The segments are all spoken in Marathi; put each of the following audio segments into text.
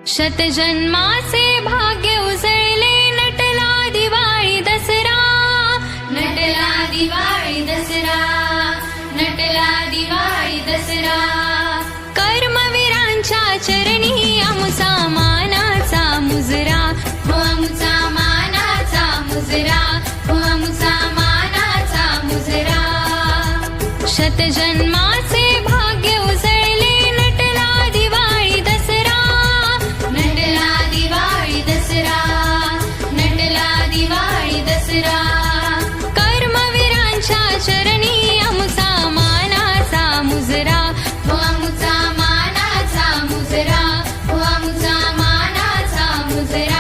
शतजन्माचे भाग्य उजळले नटला दिवाळी दसरा, नटला दिवाळी दसरा, नटला दिवाळी दसरा. कर्मवीरांच्या चरणी आमचा मानाचा मुजरा, हो आमचा मानाचा मुजरा, हो आमचा मानाचा मुजरा. शतजन्माचे भाग्य उजळले नटला दिवाळी दसरा, नटला दिवाळी दसरा, नटला दिवाळी दसरा. कर्मवीरांच्या चरणी आमचा मानाचा मुजरा, हो आमचा मानाचा मुजरा, हो आमचा मानाचा मुजरा.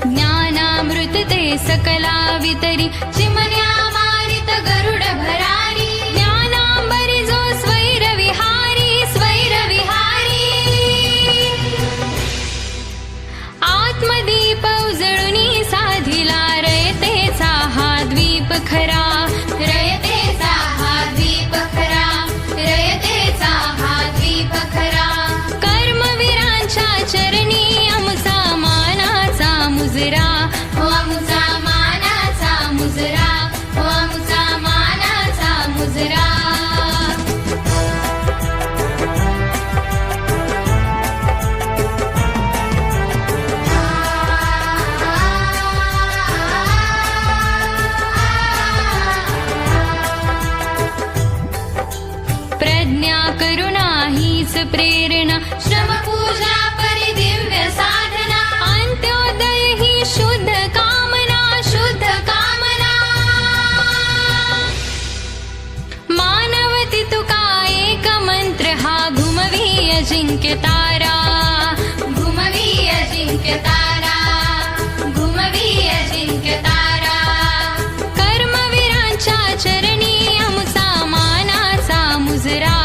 ज्ञानामृत ते सकला वितरी, चिमण्या मारित गरुड भरारी. ज्ञानांबरी जो स्वैर विहारी, स्वैर विहारी. आत्मदीप उजळुनी साधिला रयतेचा हा द्वीप खरा, रयतेचा हा द्वीप खरा, रयतेचा हा द्वीप खरा. कर्मवीरांच्या चरणी आमचा मानाचा मुजरा, हो आमचा मानाचा मुजरा, हो आमचा मानाचा मुजरा. प्रज्ञा करुणा हीच प्रेरणा, श्रमपूजा परिदिव्य साधना. अंत्योदय ही शुद्ध कामना, शुद्ध कामना. मानवती तुका एक मंत्र हा घुमवी अजिंक्य तारा, घुमवी अजिंक्य तारा, घुमवी अजिंक्य तारा. कर्मवीरांच्या चरणी आमचा मानाचा मुजरा,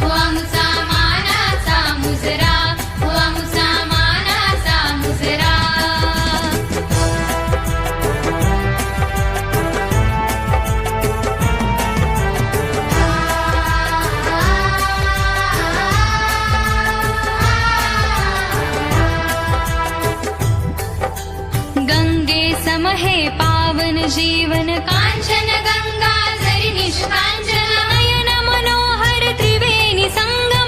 हो आमचा मानाचा मुजरा, हो आमचा मानाचा मुजरा. गंगे समहे पावन जीवन, कांचन गंगा जरी निष्कांचन. नयन मनोहर त्रिवेणी संगम,